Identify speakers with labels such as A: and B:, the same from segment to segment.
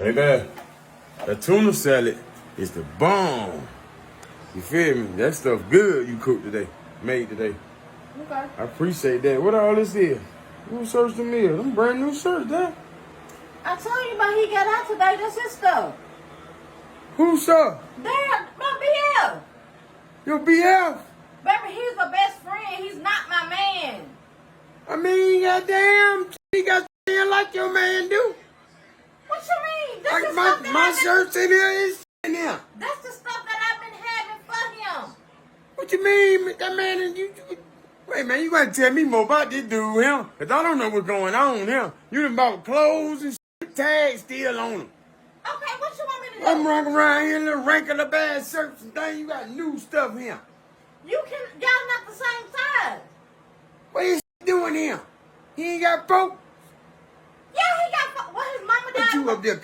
A: Hey man, that tuna salad is the bomb. You feel me? That stuff good you cooked today, made today.
B: Okay.
A: I appreciate that. What all this is? Who searched the meal? Them brand new shirts, that.
B: I told you about he got out today. That's his stuff.
A: Who saw?
B: Damn, my BL.
A: Your BF?
B: Baby, he's a best friend. He's not my man.
A: I mean, goddamn, he got like your man do.
B: What you mean? That's
A: Like
B: the stuff that
A: my
B: I've been,
A: shirts in here is in there.
B: that's the stuff that I've been having for him.
A: What you mean, that man? Wait, man, you gotta tell me more about this dude here, cause I don't know what's going on here. You done bought clothes and shit, tags still on them.
B: Okay, what you want me to do?
A: I'm walking around here in little wrinkle bad shirts and things. You got new stuff here.
B: You can, y'all not the same size.
A: What is he doing here? He ain't got broke.
B: Yeah, he got, what his mama
A: What
B: died.
A: you up there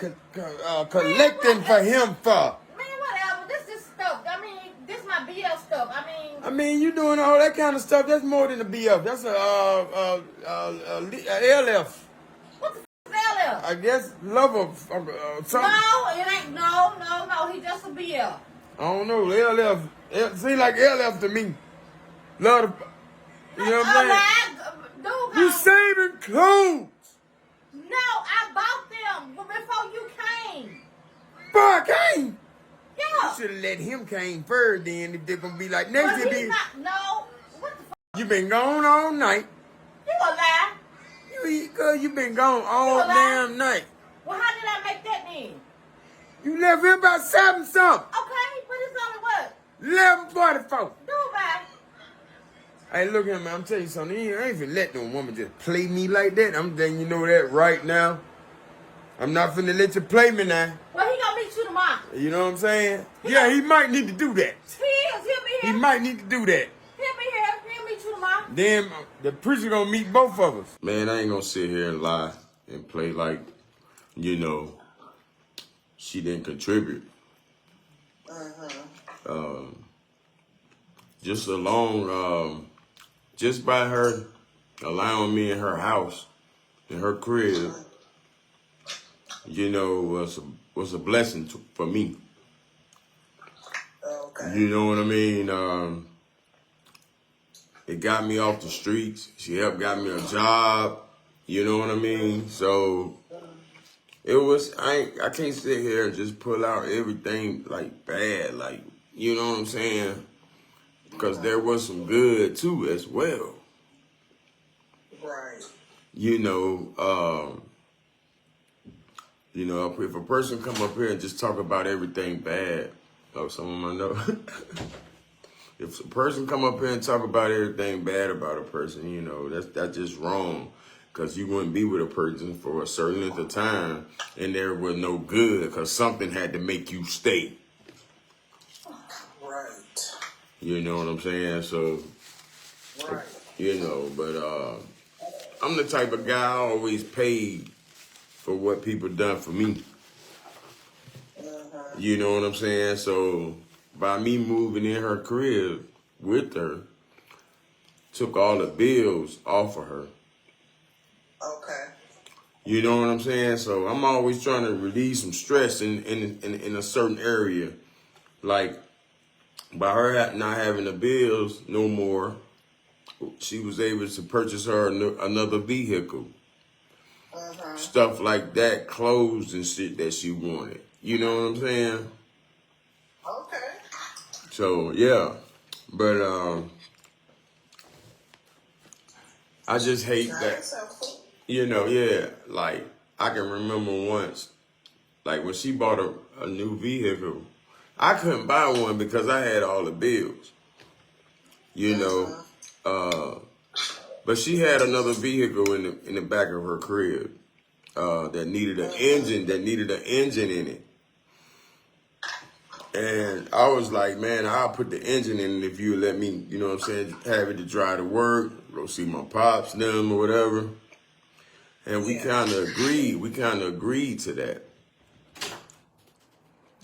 A: collecting for him for?
B: Man, whatever. This is stuff. I mean, this my BL stuff.
A: I mean, you doing all that kind of stuff. That's more than a BF. That's a LF.
B: What the f is LL?
A: I guess lover something.
B: No, it ain't. No. He just a BL.
A: I don't know. LF. It seems like LF to me. Love the, you know what I'm saying?
B: Dude,
A: You saving clothes.
B: no, I bought them before you came.
A: Boy, Kane. You
B: Yeah.
A: should have let him Kane first then if they're going to be like,
B: But
A: next year
B: he's
A: be,
B: not. No. What the f?
A: you been gone all night.
B: You a lie.
A: You been gone all
B: You a lie.
A: damn night.
B: Well, how did I make that then?
A: You left here about 7 something.
B: Okay, but it's only what?
A: 11:44.
B: Do bye.
A: Hey, look here, man. I'm telling you something. I ain't finna let no woman just play me like that. I'm letting you know that right now. I'm not finna let you play me now.
B: Well, he gonna meet you tomorrow.
A: You know what I'm saying? Yeah, he might need to do that.
B: He'll be
A: He
B: here.
A: might need to do that.
B: He'll be here. He'll meet you tomorrow.
A: Then the preacher gonna meet both of us. Man, I ain't gonna sit here and lie and play like, she didn't contribute. Just alone, just by her allowing me in her house, in her crib, was a blessing for me.
C: Okay.
A: You know what I mean? It got me off the streets. She helped got me a job. You know what I mean? So it was, I can't sit here and just pull out everything like bad, like, you know what I'm saying? Because there was some good too as well.
C: Right.
A: If a person come up here and just talk about everything bad, someone might know. If a person come up here and talk about everything bad about a person, that's just wrong. Because you wouldn't be with a person for a certain length of time and there was no good because something had to make you stay.
C: Right.
A: You know what I'm saying? So,
C: Right.
A: but I'm the type of guy I always paid for what people done for me. You know what I'm saying? So by me moving in her crib with her, took all the bills off of her.
C: Okay.
A: You know what I'm saying? So I'm always trying to release some stress in a certain area. Like by her not having the bills no more, she was able to purchase her another vehicle. Stuff like that, clothes and shit that she wanted. You know what I'm saying?
C: Okay.
A: So yeah, but I just hate that.
C: That's helpful.
A: Like I can remember once, like when she bought a new vehicle, I couldn't buy one because I had all the bills. But she had another vehicle in the back of her crib that needed an engine in it. And I was like, man, I'll put the engine in it if you let me, you know what I'm saying, have it to drive to work, go see my pops, them or whatever. And we kind of agreed to that.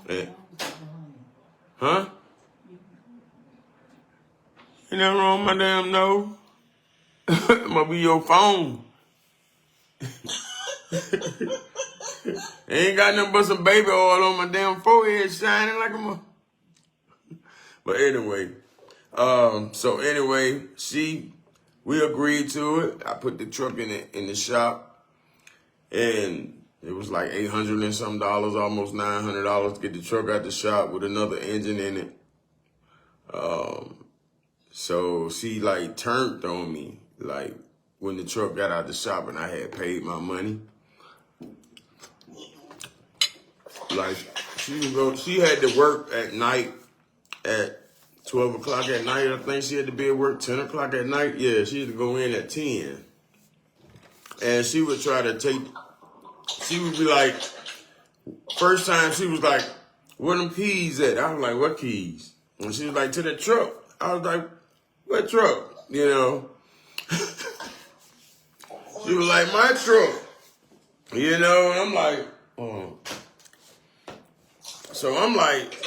A: And, huh? Ain't nothing wrong with my damn nose. It might be your phone. Ain't got nothing but some baby oil on my damn forehead shining like a mother. But anyway, so anyway, we agreed to it. I put the truck in the shop, and it was like $800 and some dollars, almost $900 to get the truck out the shop with another engine in it. So she like turned on me, like when the truck got out the shop and I had paid my money. Like she had to work at night at 12 o'clock at night. I think she had to be at work 10 o'clock at night. Yeah, she had to go in at 10. And she would try to she would be like, first time she was like, where them keys at? I was like, what keys? And she was like, to the truck. I was like, what truck? You know? She was like, my truck. You know, and I'm like, oh. So I'm like,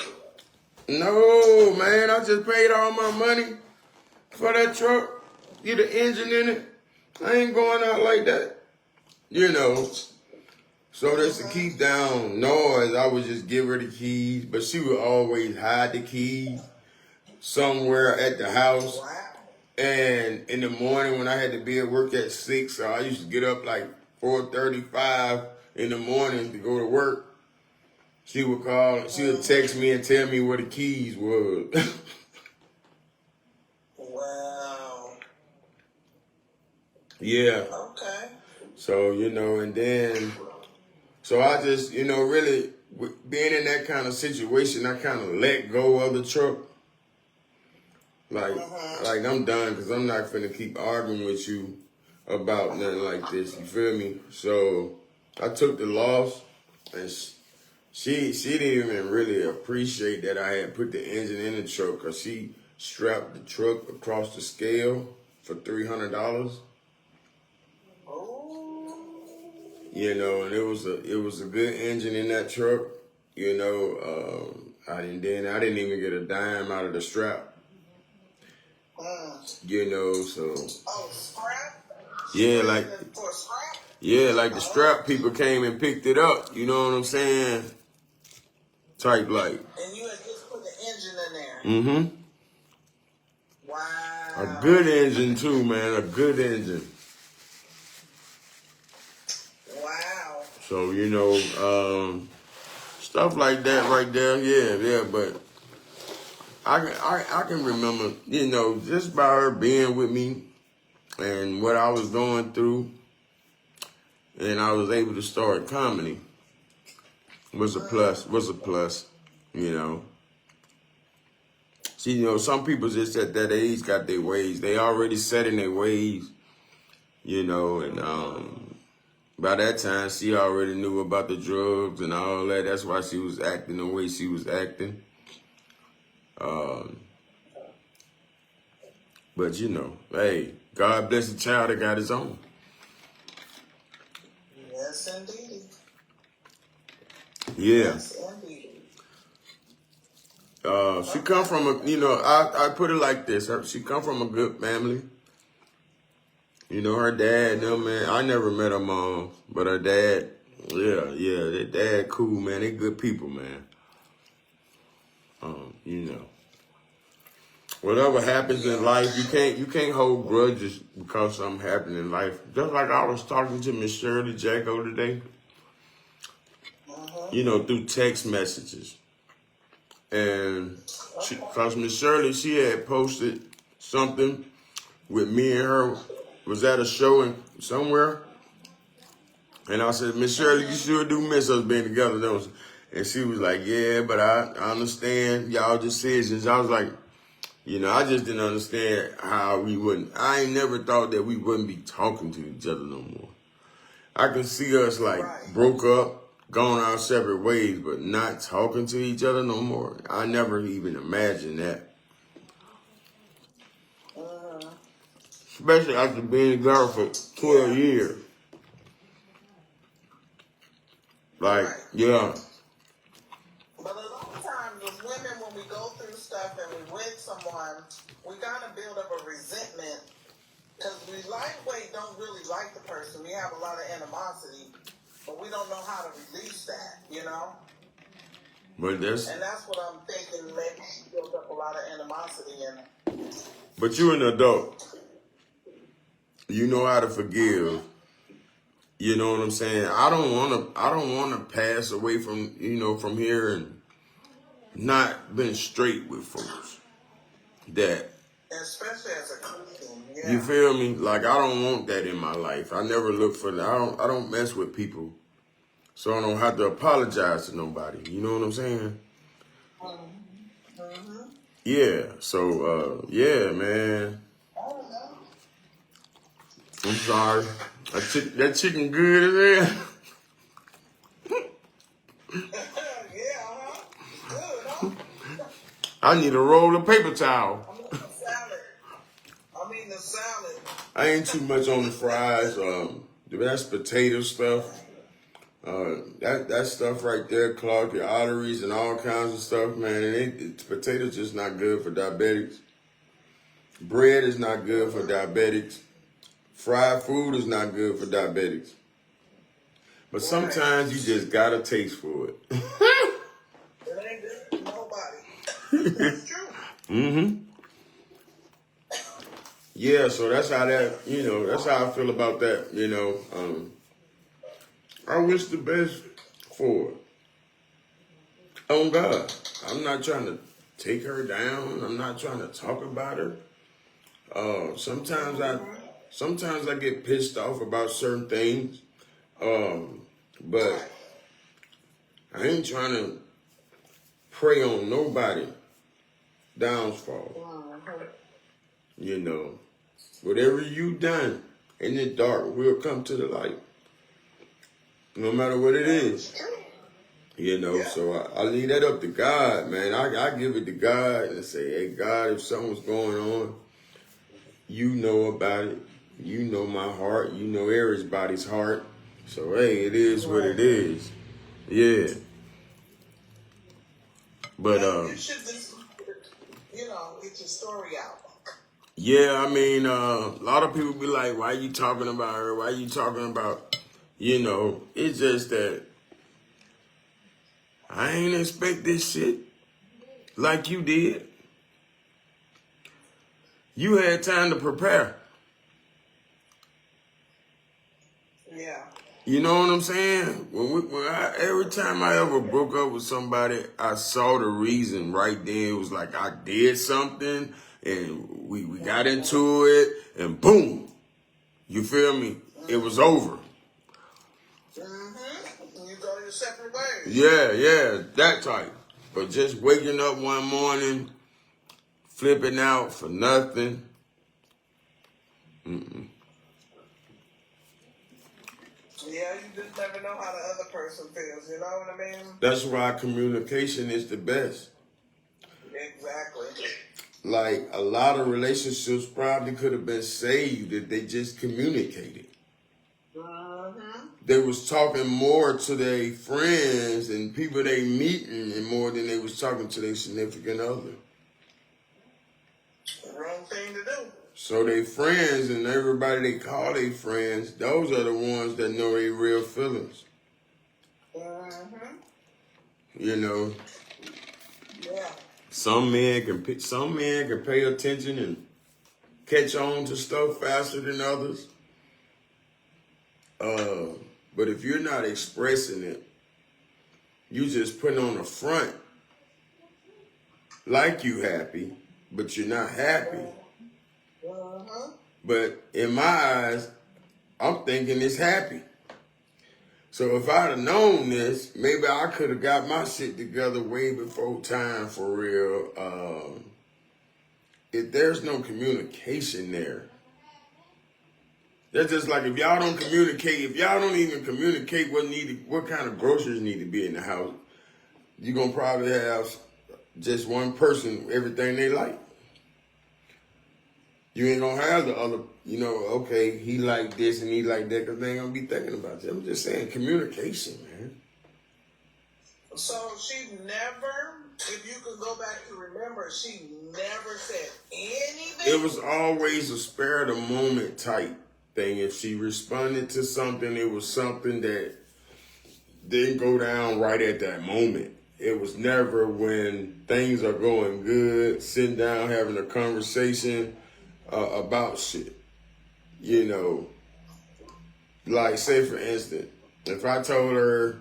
A: no, man, I just paid all my money for that truck. Get an engine in it. I ain't going out like that. You know. So that's to keep down noise, I would just give her the keys, but she would always hide the keys somewhere at the house. And in the morning when I had to be at work at 6, so I used to get up like 4:35 in the morning to go to work. She would text me and tell me where the keys was.
C: Wow.
A: Yeah.
C: Okay.
A: So, you know, and then, so I just, you know, really, being in that kind of situation, I kind of let go of the truck. Like I'm done, because I'm not finna keep arguing with you about nothing like this, you feel me? So I took the loss, and she didn't even really appreciate that I had put the engine in the truck, because she strapped the truck across the scale for $300. You know, and it was a good engine in that truck. You know, I didn't even get a dime out of the strap. You know, so
C: Oh, scrap?
A: yeah, like
C: For scrap?
A: like the strap people came and picked it up. You know what I'm saying? Type like.
C: And you had just put the engine in there.
A: Mm-hmm.
C: Wow.
A: A good engine too, man. A good engine.
C: Wow.
A: So, you know, stuff like that right there, yeah, but I can remember, you know, just by her being with me and what I was going through, and I was able to start comedy was a plus, you know. See, you know, some people just at that age got their ways. They already set in their ways, you know, and by that time, she already knew about the drugs and all that. That's why she was acting the way she was acting. But, you know, hey, God bless the child that got his own.
C: Yes, indeed.
A: Yeah.
C: Yes, indeed.
A: She come from a, you know, I put it like this. She come from a good family. You know, her dad, no man, I never met her mom, but her dad, yeah, their dad cool, man. They good people, man. You know. Whatever happens in life, you can't hold grudges because something happened in life. Just like I was talking to Miss Shirley Jacko today, you know, through text messages. And because Miss Shirley, she had posted something with me and her, was at a show somewhere. And I said, Miss Shirley, you sure do miss us being together, don't you? And she was like, yeah, but I understand y'all decisions. I was like, you know, I just didn't understand how I ain't never thought that we wouldn't be talking to each other no more. I can see us like broke up, gone our separate ways, but not talking to each other no more. I never even imagined that. Especially after being together for 12 years. Like, yeah.
C: But a lot of times as women, when we go through stuff and we're with someone, we kind of build up a resentment because we don't really like the person. We have a lot of animosity. but we don't know how to release that, you know?
A: But
C: And that's what I'm thinking maybe built up a lot of animosity in.
A: but you're an adult. You know how to forgive. You know what I'm saying? I don't want to pass away from, from here and not been straight with folks. That,
C: Especially as a Christian, yeah.
A: you feel me? Like, I don't want that in my life. I never look for that. I don't mess with people. So I don't have to apologize to nobody. You know what I'm saying?
C: Mm-hmm.
A: Yeah. So, yeah, man. I'm sorry. That chicken good as hell.
C: Yeah, huh? Good, huh?
A: I need a roll of paper towel.
C: I'm eating a salad. I'm eating a salad.
A: I ain't too much on the fries. That's potato stuff. That stuff right there clog your arteries and all kinds of stuff, man. Potatoes just not good for diabetics. Bread is not good for diabetics. Fried food is not good for diabetics. But sometimes you just got a taste for it.
C: It ain't good for nobody. That's true.
A: Mm-hmm. Yeah, so that's how that's how I feel about that, I wish the best for it. On God. I'm not trying to take her down. I'm not trying to talk about her. Sometimes I get pissed off about certain things. But I ain't trying to prey on nobody downfall. Whatever you done in the dark will come to the light. No matter what it is. So I leave that up to God, man. I give it to God and say, hey, God, if something's going on, you know about it. You know my heart. You know everybody's heart. So, hey, it is what it is. Yeah. But,
C: you should just, get your story out.
A: Yeah, I mean, a lot of people be like, why you talking about her? Why you talking about, it's just that I ain't expect this shit like you did. You had time to prepare.
C: Yeah.
A: You know what I'm saying? Every time I ever broke up with somebody, I saw the reason right then. It was like I did something and we got into it and boom. You feel me? It was over.
C: Mm-hmm. You go your separate ways.
A: Yeah, that type. But just waking up one morning, flipping out for nothing.
C: Yeah, you just never know how the other person feels, you know what I mean?
A: That's why communication is the best.
C: Exactly.
A: Like, a lot of relationships probably could have been saved if they just communicated.
C: Mm-hmm.
A: They was talking more to their friends and people they meeting and more than they was talking to their significant other.
C: Wrong thing to do.
A: So they friends and everybody they call their friends, those are the ones that know their real feelings.
C: Mm-hmm. Yeah.
A: Some men can pay attention and catch on to stuff faster than others. But if you're not expressing it, you just putting on a front like you happy, but you're not happy.
C: Mm-hmm.
A: But in my eyes, I'm thinking it's happy. So if I'd have known this, maybe I could have got my shit together way before time for real. If there's no communication there, that's just like if y'all don't communicate, if y'all don't even communicate what kind of groceries need to be in the house, you're going to probably have just one person, everything they like. You ain't going to have the other, okay, he like this and he like that, because they ain't going to be thinking about it. I'm just saying communication, man.
C: So she never, if you could go back to remember, she never said anything?
A: It was always a spare of the moment type thing. If she responded to something, it was something that didn't go down right at that moment. It was never when things are going good, sitting down having a conversation about shit. You know, like say for instance, if I told her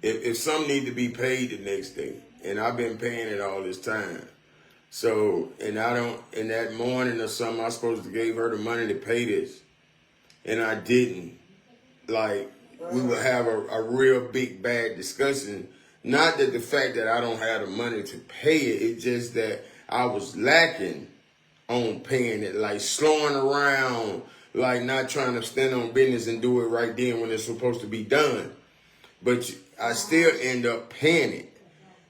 A: if something need to be paid the next day, and I've been paying it all this time, so and I don't in that morning or something, I supposed to gave her the money to pay this, and I didn't. Like we would have a real big bad discussion. Not that the fact that I don't have the money to pay it, it's just that I was lacking on paying it, like slowing around, like not trying to stand on business and do it right then when it's supposed to be done. But I still end up paying it.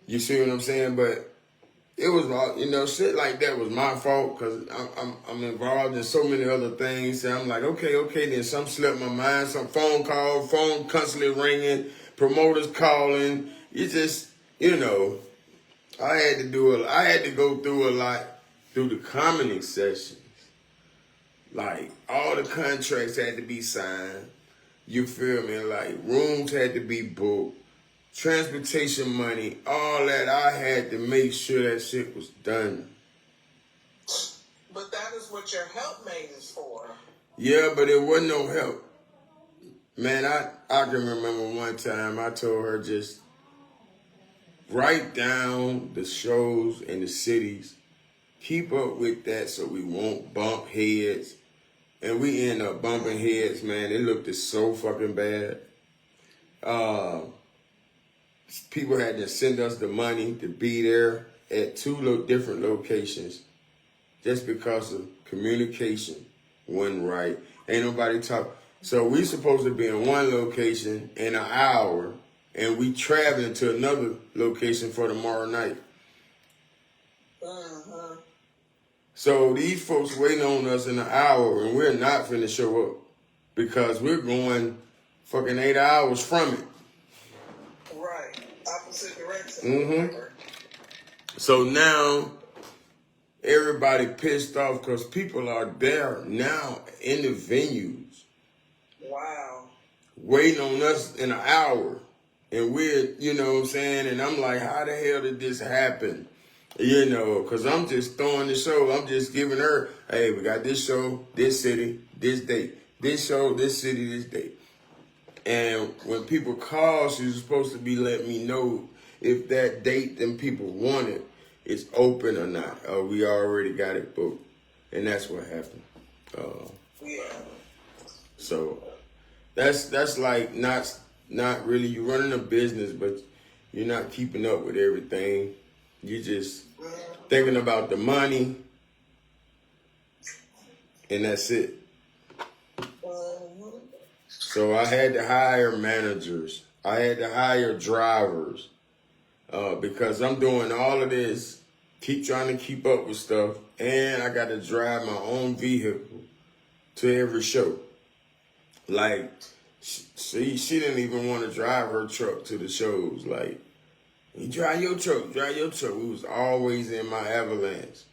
A: You see what I'm saying? But it was, shit like that was my fault because I'm involved in so many other things. And I'm like, okay, then something slipped my mind. Some phone constantly ringing, promoters calling. You just, I had to go through a lot through the commenting sessions. Like all the contracts had to be signed. You feel me? Like rooms had to be booked. Transportation money, all that, I had to make sure that shit was done.
C: But that is what your helpmate is for.
A: Yeah, but it wasn't no help. Man, I can remember one time I told her just write down the shows in the cities, keep up with that so we won't bump heads. And we end up bumping heads, man. It looked so fucking bad. People had to send us the money to be there at two different locations just because of communication wasn't right. Ain't nobody talk. So we supposed to be in one location in an hour, and we traveling to another location for tomorrow night. So these folks waiting on us in an hour, and we're not finna show up because we're going fucking 8 hours from it.
C: Right. Opposite direction.
A: Mm-hmm. So now everybody pissed off because people are there now in the venues.
C: Wow.
A: Waiting on us in an hour. And we're, you know what I'm saying? And I'm like, how the hell did this happen? Because I'm just throwing the show. I'm just giving her, hey, we got this show, this city, this date. This show, this city, this date. And when people call, she's supposed to be letting me know if that date them people want it is open or not. We already got it booked. And that's what happened.
C: Yeah.
A: So that's like not really, you're running a business, but you're not keeping up with everything. You're just thinking about the money, and that's it. So I had to hire managers. I had to hire drivers because I'm doing all of this, trying to keep up with stuff, and I got to drive my own vehicle to every show. Like, she didn't even want to drive her truck to the shows. Like, you drive your truck. We was always in my Avalanche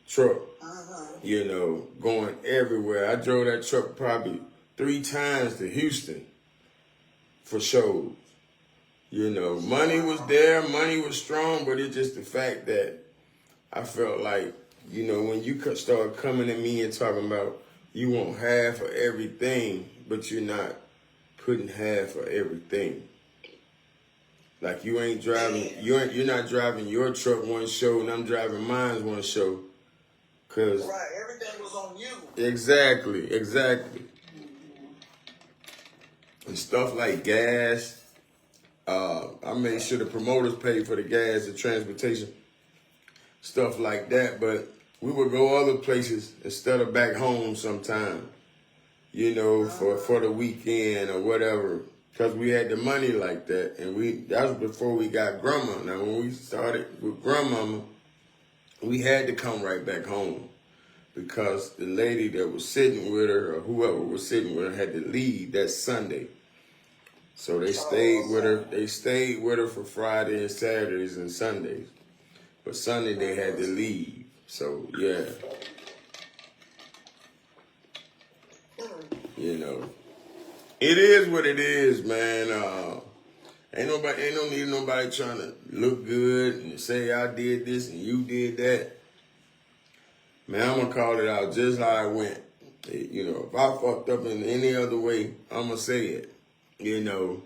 A: truck, going everywhere. I drove that truck probably 3 times to Houston for shows. Money was there, money was strong, but it's just the fact that I felt like, when you start coming at me and talking about you want half of everything, but you're not putting half of everything. Like you ain't driving, you're not driving your truck one show and I'm driving mine one show.
C: Right, everything was on you.
A: Exactly. And stuff like gas, I made sure the promoters paid for the gas and transportation, stuff like that. But we would go other places instead of back home sometime, for the weekend or whatever. Because we had the money like that. And that was before we got grandma. Now, when we started with grandmama, we had to come right back home. Because the lady that was sitting with her, or whoever was sitting with her, had to leave that Sunday. So they stayed with her. They stayed with her for Friday and Saturdays and Sundays. But Sunday they had to leave. So, yeah. It is what it is, man. Ain't no need nobody trying to look good and say I did this and you did that. Man, I'm gonna call it out just how I went. You know, if I fucked up in any other way, I'm gonna say it. You know,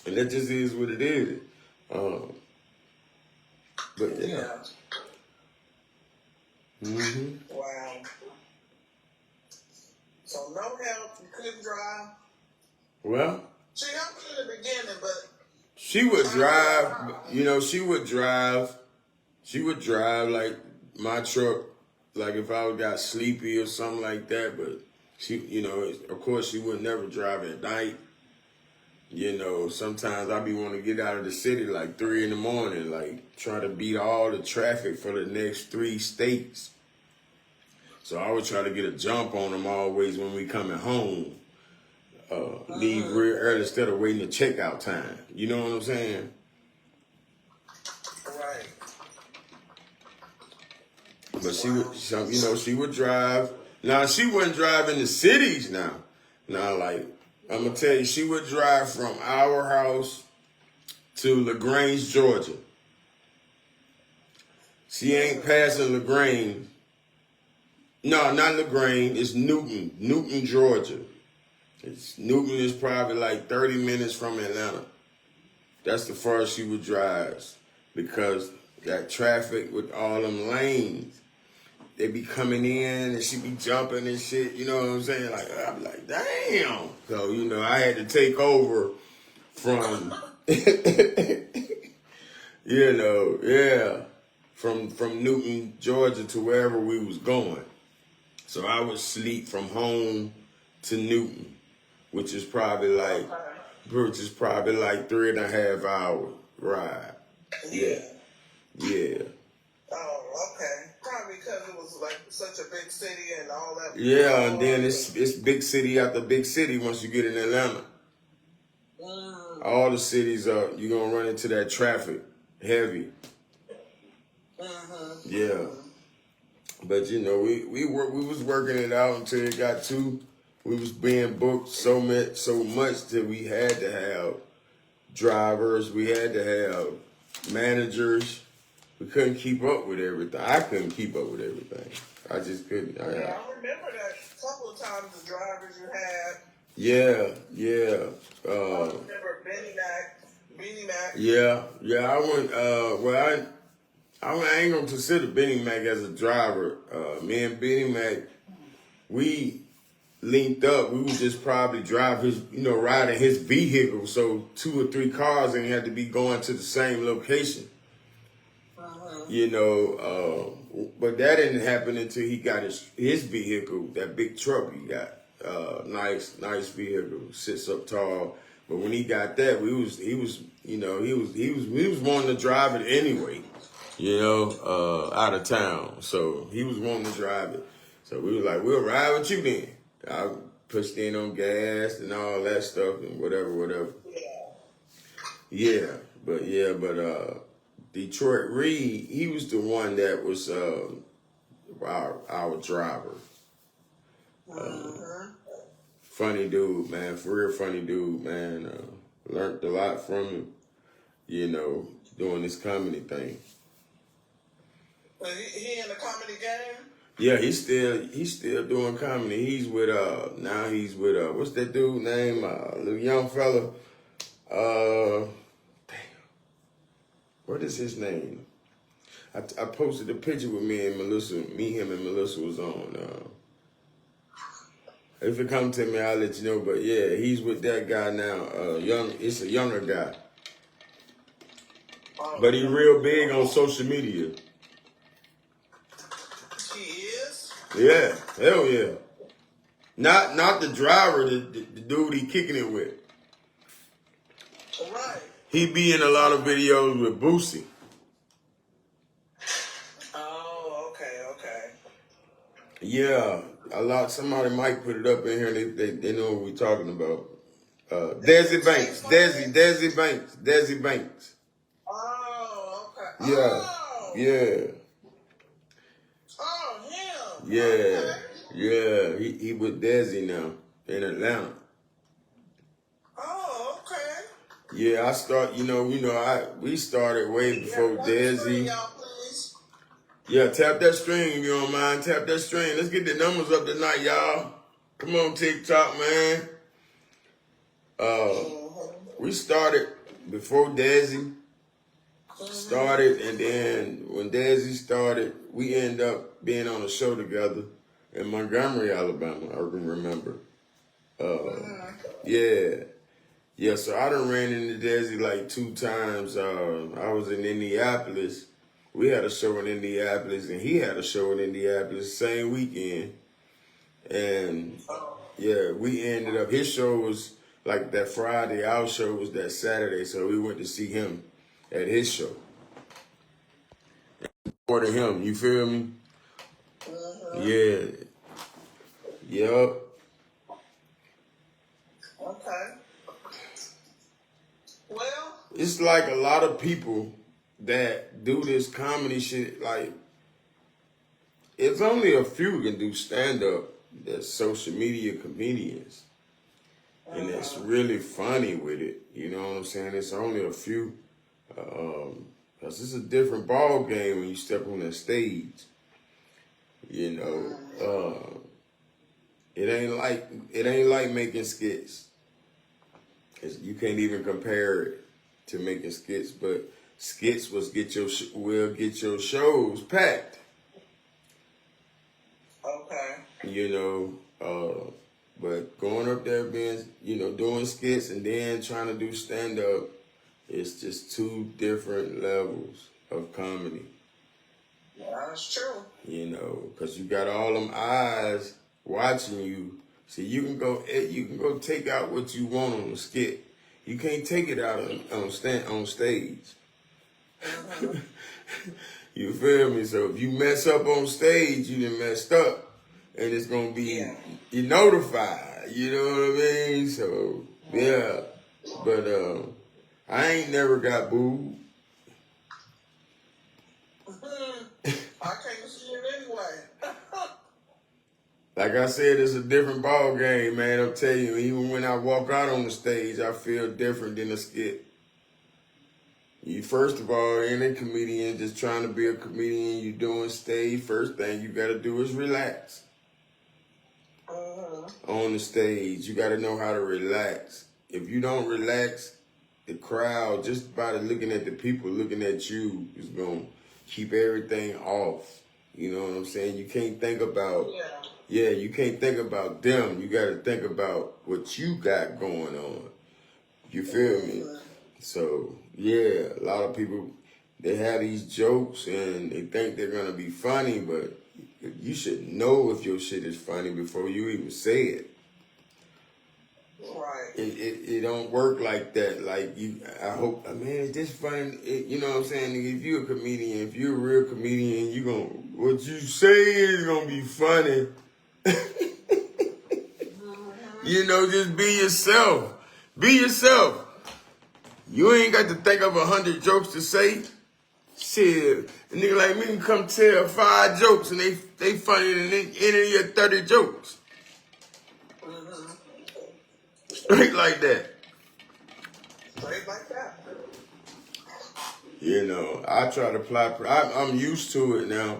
A: and that just is what it is. But yeah.
C: Wow. So no help, you couldn't drive.
A: Well,
C: She helped you in the beginning, but
A: she would drive. You know, she would drive. She would drive like my truck. Like if I got sleepy or something like that, but she, you know, of course she would never drive at night. You know, sometimes I be wanting to get out of the city like 3 in the morning, like try to beat all the traffic for the next 3 states. So I would try to get a jump on them always when we coming home. Leave real early instead of waiting to checkout time. You know what I'm saying?
C: right.
A: But she would, you know, she would drive. Now she wouldn't drive in the cities now. Now, like I'm gonna tell you, she would drive from our house to LaGrange, Georgia. She ain't passing LaGrange. No, not LaGrange. It's Newton, Georgia. Newton is probably like 30 minutes from Atlanta. That's the farthest she would drive because that traffic with all them lanes. They be coming in and she be jumping and shit, you know what I'm saying? Like, I'm like, damn. So, you know, I had to take over from, you know, yeah, from Newton, Georgia to wherever we was going. So I would sleep from home to Newton, which is probably like 3.5 hour ride. Yeah.
C: Oh, okay. Probably because it was like such a big city and all that.
A: Yeah, and then it's big city after big city once you get in Atlanta. All the cities are, you're going to run into that traffic heavy. Yeah. But, you know, we was working it out until it got we was being booked so much that we had to have drivers, we had to have managers. We couldn't keep up with everything. I couldn't keep up with everything. I just couldn't.
C: Yeah, I remember that a couple of times the drivers you had.
A: Yeah.
C: I remember Beanie Mac.
A: Yeah. I went. Well, I ain't gonna consider Benny Mac as a driver. Me and Benny Mac, we linked up. We would just probably drive his, you know, riding his vehicle. So 2 or 3 cars ain't had to be going to the same location. You know, but that didn't happen until he got his vehicle, that big truck he got. Nice vehicle, sits up tall. But when he got that, we was wanting to drive it anyway, you know, out of town. So he was wanting to drive it. So we were like, we'll ride with you then. I pushed in on gas and all that stuff and whatever. Yeah, but Detroit Reed, he was the one that was our driver. Funny dude, man. For real funny dude, man. Learned a lot from him, you know, doing this comedy thing.
C: He in the comedy game?
A: Yeah, he's still doing comedy. He's with what's that dude name? Little young fella. What is his name? I posted a picture with me, him, and Melissa was on. If it comes to me, I'll let you know. But yeah, he's with that guy now. It's a younger guy. But he's real big on social media.
C: He is?
A: Yeah, hell yeah. Not the driver, the dude he kicking it with.
C: Right.
A: He be in a lot of videos with Boosie.
C: Oh, okay.
A: Yeah, somebody might put it up in here. They know what we're talking about. Desi Banks. Desi Banks.
C: Oh, okay.
A: Yeah.
C: Oh.
A: Yeah.
C: Oh, him.
A: Yeah.
C: Okay.
A: Yeah. He with Desi now in Atlanta. Yeah, I start. We started way before
C: Yeah, tap the screen,
A: Desi.
C: y'all, please.
A: Yeah, tap that string if you don't mind. Tap that string. Let's get the numbers up tonight, y'all. Come on, TikTok, man. We started before Desi started, and then when Desi started, we ended up being on a show together in Montgomery, Alabama. I can remember. Yeah. Yeah, so I done ran into Desi like 2 times. I was in Indianapolis. We had a show in Indianapolis, and he had a show in Indianapolis same weekend. And yeah, we ended up, his show was like that Friday, our show was that Saturday, so we went to see him at his show. More to him, you feel me? Yeah. Yup.
C: Okay. Well,
A: It's like a lot of people that do this comedy shit, like, it's only a few can do stand-up that's social media comedians. And that's really funny with it. You know what I'm saying? It's only a few. Because it's a different ball game when you step on that stage. You know, it ain't like making skits. You can't even compare it to making skits, but skits will get your shows packed.
C: okay.
A: You know, but going up there being, doing skits and then trying to do stand up, it's just 2 different levels of comedy.
C: That's true.
A: You know, because you got all them eyes watching you. See, you can go take out what you want on the skit. You can't take it out on stage. You feel me? So if you mess up on stage, you done messed up. And it's gonna be you notified, you know what I mean? So yeah. But I ain't never got booed.
C: I can't see it anyway.
A: Like I said, it's a different ball game, man. I'll tell you, even when I walk out on the stage, I feel different than a skit. You first of all, any comedian just trying to be a comedian, you doing stage, first thing you gotta do is relax. On the stage, you gotta know how to relax. If you don't relax, the crowd, just by looking at the people looking at you, is gonna keep everything off. You know what I'm saying? You can't think about, you can't think about them. You gotta think about what you got going on. You feel me? So, yeah, a lot of people, they have these jokes and they think they're gonna be funny, but you should know if your shit is funny before you even say it.
C: Right.
A: It don't work like that. Like I hope, man, is this funny? You know what I'm saying? If you're a comedian, if you're a real comedian, what you say is gonna be funny. You know, just be yourself. Be yourself. You ain't got to think of 100 jokes to say. Shit, a nigga like me can come tell 5 jokes and they funnier than any of your 30 jokes. Straight like that.
C: Straight like that.
A: You know, I try to apply. I'm used to it now.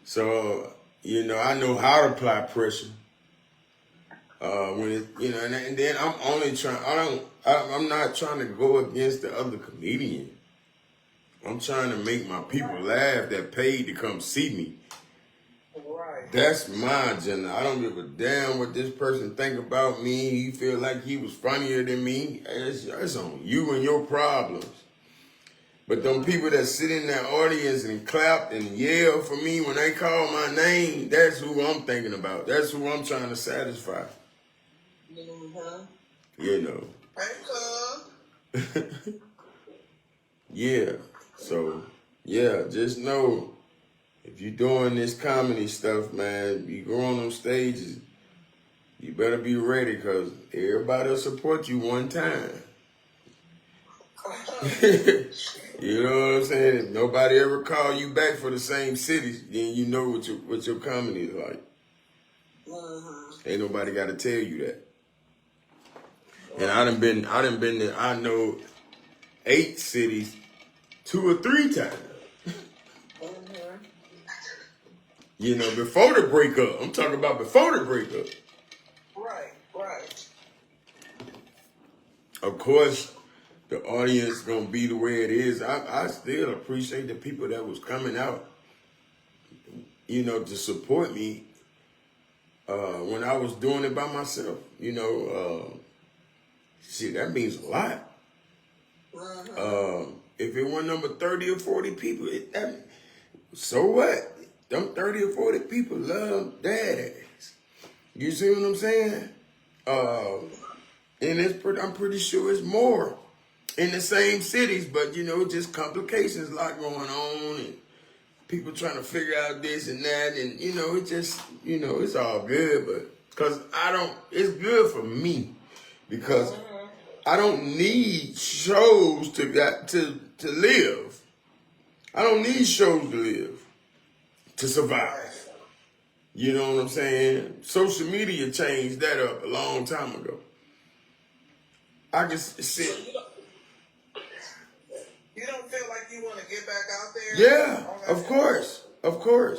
A: So, I know how to apply pressure. When and then I'm only trying. I'm not trying to go against the other comedian. I'm trying to make my people laugh that paid to come see me.
C: Right.
A: That's my agenda. I don't give a damn what this person think about me. He feel like he was funnier than me. It's on you and your problems. But them people that sit in that audience and clap and yell for me when they call my name, that's who I'm thinking about. That's who I'm trying to satisfy. You know.
C: Hey, cuz.
A: Yeah. So, yeah, just know if you're doing this comedy stuff, man, you go on them stages, you better be ready because everybody will support you one time. You know what I'm saying? If nobody ever call you back for the same cities, then you know what your comedy is like. Ain't nobody got to tell you that. And I done been to, I know 8 cities 2 or 3 times. You know, before the breakup. I'm talking about before the breakup.
C: Right, right.
A: Of course, the audience gonna be the way it is. I still appreciate the people that was coming out, you know, to support me when I was doing it by myself. You know, shit, that means a lot. If it were number 30 or 40 people, so what? Them 30 or 40 people love that ass. You see what I'm saying? And I'm pretty sure it's more in the same cities, but you know, just complications, a lot going on, and people trying to figure out this and that, and you know, it just, you know, it's all good, but because it's good for me because I don't need shows to live. I don't need shows to live, to survive. You know what I'm saying? Social media changed that up a long time ago. I just sit.
C: You don't feel like you want to get back out there?
A: Yeah, of course.
C: Okay.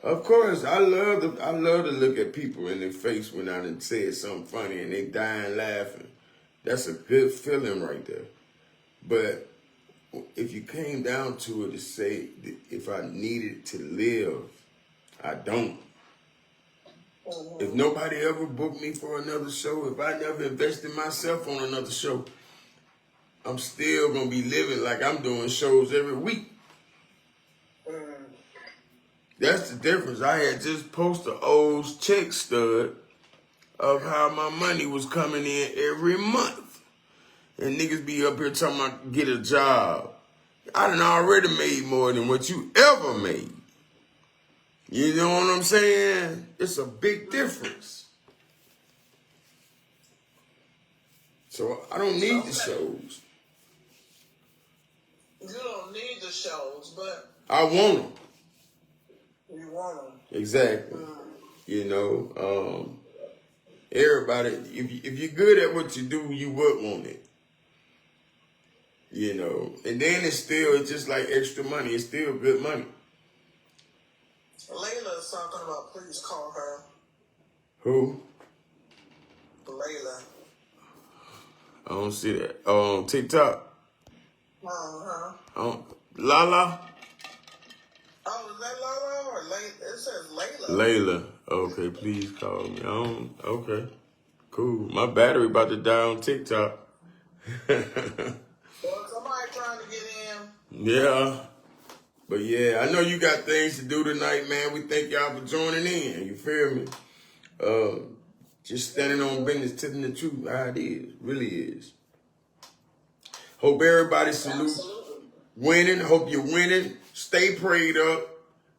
A: Of course. I love to look at people in their face when I done said something funny and they dying laughing. That's a good feeling right there. But if you came down to it to say if I needed to live, I don't. If nobody ever booked me for another show, if I never invested myself on another show, I'm still going to be living like I'm doing shows every week. That's the difference. I had just posted an old check stud of how my money was coming in every month. And niggas be up here talking about get a job. I done already made more than what you ever made. You know what I'm saying? It's a big difference. So I don't need the shows.
C: You don't need the shows, but
A: I want them.
C: you want them.
A: Exactly. You know, everybody, if you're good at what you do, you would want it. You know, and then it's just like extra money. It's still good money.
C: Layla's talking about please call her.
A: Who?
C: Layla.
A: I don't see that. On TikTok. Lala?
C: Oh, is that Lala or Layla? It says Layla.
A: Layla. Okay, please call me. Okay. Cool. My battery about to die on TikTok.
C: Well, somebody trying to get in.
A: Yeah. But yeah, I know you got things to do tonight, man. We thank y'all for joining in. You feel me? Just standing on business, telling the truth how it is. Really is. Hope everybody salute. Winning. Hope you're winning. Stay prayed up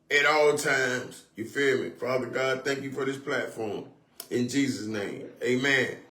A: at all times. You feel me? Father God, thank you for this platform. In Jesus' name. Amen.